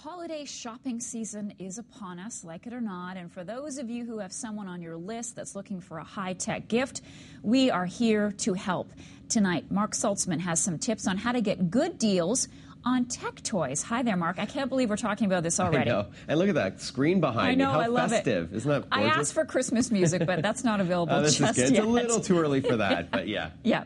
holiday shopping season is upon us, like it or not. And for those of you who have someone on your list that's looking for a high-tech gift, we are here to help. Tonight, Marc Saltzman has some tips on how to get good deals on tech toys. Hi there, Marc. I can't believe we're talking about this already. I know. And look at that screen behind me. How I love festive. It. Isn't that gorgeous? I asked for Christmas music, but that's not available just yet. It's a little too early for that, but yeah. Yeah.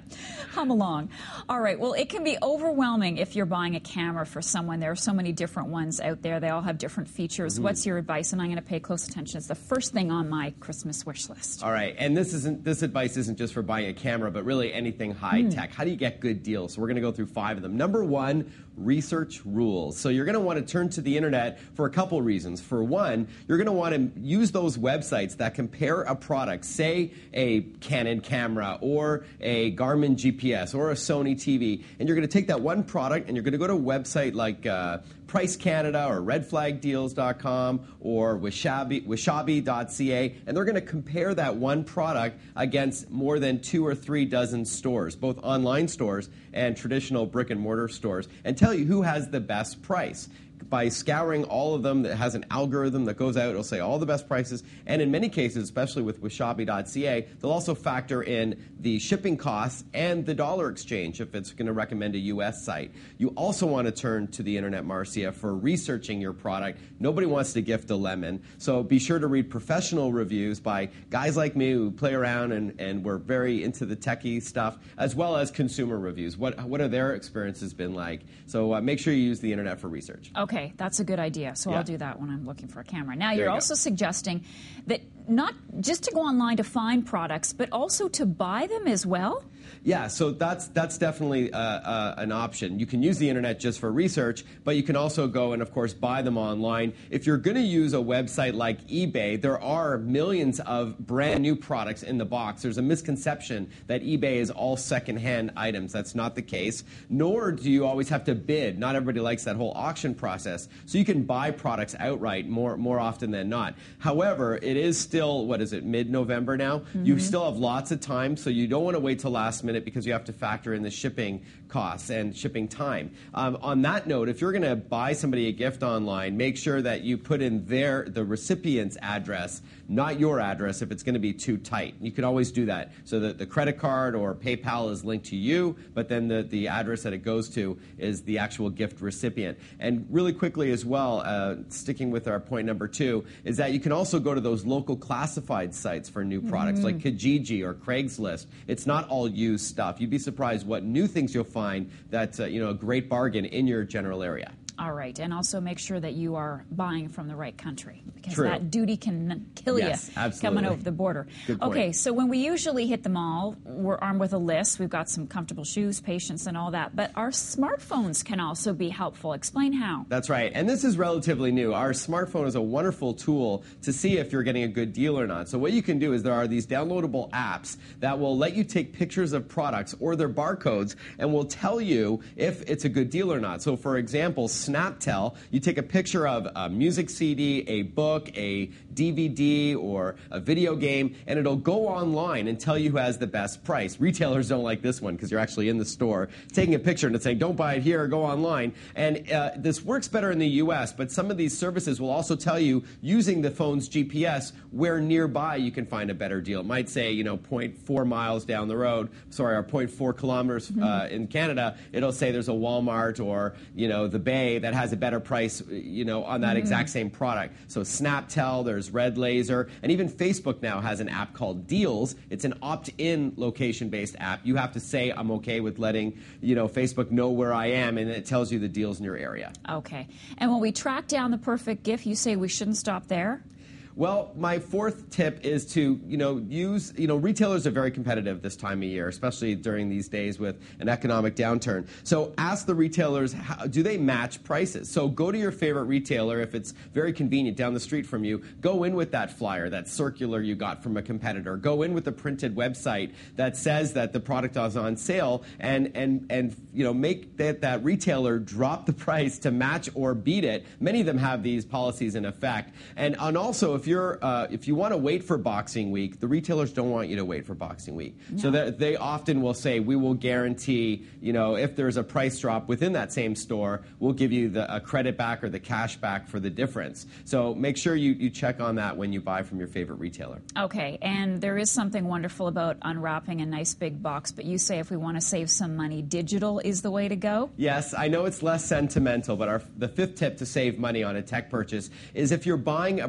Hum along. All right. Well, it can be overwhelming if you're buying a camera for someone. There are so many different ones out there. They all have different features. Mm-hmm. What's your advice? And I'm going to pay close attention. It's the first thing on my Christmas wish list. All right. And this advice isn't just for buying a camera, but really anything high-tech. How do you get good deals? So we're going to go through 5 of them. Number 1, research rules. So you're going to want to turn to the internet for a couple reasons. For one, you're going to want to use those websites that compare a product, say a Canon camera or a Garmin GPS or a Sony TV, and you're going to take that one product and you're going to go to a website like Price Canada or redflagdeals.com or wishabi.ca, and they're going to compare that one product against more than 2 or 3 dozen stores, both online stores and traditional brick and mortar stores, and tell you who has the best price. By scouring all of them, that has an algorithm that goes out, it'll say all the best prices, and in many cases, especially with wishabi.ca, they'll also factor in the shipping costs and the dollar exchange if it's going to recommend a U.S. site. You also want to turn to the internet, Marcia, for researching your product. Nobody wants to gift a lemon, so be sure to read professional reviews by guys like me who play around and we're very into the techie stuff, as well as consumer reviews. What are their experiences been like? So make sure you use the internet for research. Okay, that's a good idea. So I'll do that when I'm looking for a camera. Now, you're also suggesting that not just to go online to find products, but also to buy them as well? Yeah, so that's definitely an option. You can use the internet just for research, but you can also go and, of course, buy them online. If you're going to use a website like eBay, there are millions of brand new products in the box. There's a misconception that eBay is all secondhand items. That's not the case. Nor do you always have to bid. Not everybody likes that whole auction process. So you can buy products outright more often than not. However, it is still, mid-November now? Mm-hmm. You still have lots of time, so you don't want to wait till last minute because you have to factor in the shipping costs and shipping time. On that note, if you're going to buy somebody a gift online, make sure that you put in the recipient's address, not your address if it's going to be too tight. You can always do that so that the credit card or PayPal is linked to you, but then the address that it goes to is the actual gift recipient. And really quickly as well, sticking with our point number 2, is that you can also go to those local classified sites for new products like Kijiji or Craigslist. It's not all used stuff. You'd be surprised what new things you'll find that's a great bargain in your general area. All right, and also make sure that you are buying from the right country because True. That duty can kill you coming over the border. Good point. Okay, so when we usually hit the mall, we're armed with a list. We've got some comfortable shoes, patience, and all that. But our smartphones can also be helpful. Explain how. That's right, and this is relatively new. Our smartphone is a wonderful tool to see if you're getting a good deal or not. So what you can do is there are these downloadable apps that will let you take pictures of products or their barcodes and will tell you if it's a good deal or not. So for example, Snaptel, you take a picture of a music CD, a book, a DVD, or a video game, and it'll go online and tell you who has the best price. Retailers don't like this one because you're actually in the store taking a picture and it's saying, don't buy it here, go online. And this works better in the U.S., but some of these services will also tell you, using the phone's GPS, where nearby you can find a better deal. It might say, 0.4 miles down the road, or 0.4 kilometers in Canada, it'll say there's a Walmart or, the Bay that has a better price, on that exact same product. So Snaptel, there's Red Laser, and even Facebook now has an app called Deals. It's an opt-in location-based app. You have to say, I'm okay with letting, Facebook know where I am, and it tells you the deals in your area. Okay. And when we track down the perfect gift, you say we shouldn't stop there? Well, my 4th tip is to, use, retailers are very competitive this time of year, especially during these days with an economic downturn. So ask the retailers, do they match prices? So go to your favorite retailer if it's very convenient down the street from you. Go in with that flyer, that circular you got from a competitor. Go in with a printed website that says that the product is on sale and make that retailer drop the price to match or beat it. Many of them have these policies in effect. And also, if you want to wait for Boxing Week, the retailers don't want you to wait for Boxing Week. No. So they often will say, we will guarantee, if there's a price drop within that same store, we'll give you a credit back or the cash back for the difference. So make sure you check on that when you buy from your favorite retailer. Okay, and there is something wonderful about unwrapping a nice big box, but you say if we want to save some money, digital is the way to go? Yes, I know it's less sentimental, but the fifth tip to save money on a tech purchase is if you're buying a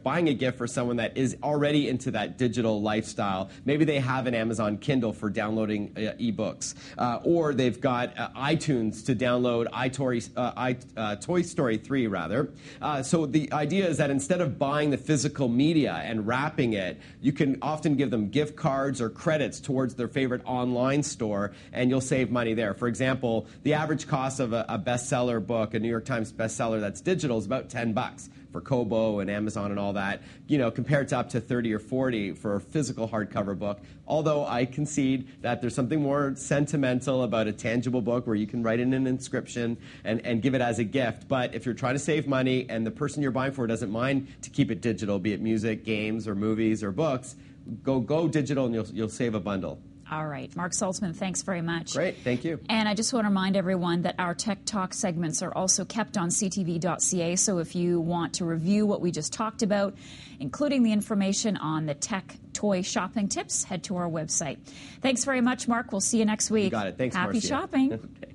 buying a gift for someone that is already into that digital lifestyle, maybe they have an Amazon Kindle for downloading ebooks, or they've got iTunes to download Toy Story 3, rather. So the idea is that instead of buying the physical media and wrapping it, you can often give them gift cards or credits towards their favorite online store, and you'll save money there. For example, the average cost of a bestseller book, a New York Times bestseller that's digital, is about $10 for Kobo and Amazon and all that, compared to up to 30 or 40 for a physical hardcover book. Although I concede that there's something more sentimental about a tangible book where you can write in an inscription and give it as a gift. But if you're trying to save money and the person you're buying for doesn't mind to keep it digital, be it music, games, or movies, or books, go digital and you'll save a bundle. All right. Marc Saltzman, thanks very much. Great. Thank you. And I just want to remind everyone that our Tech Talk segments are also kept on ctv.ca. So if you want to review what we just talked about, including the information on the tech toy shopping tips, head to our website. Thanks very much, Marc. We'll see you next week. You got it. Thanks, Happy Marcia. shopping. Okay.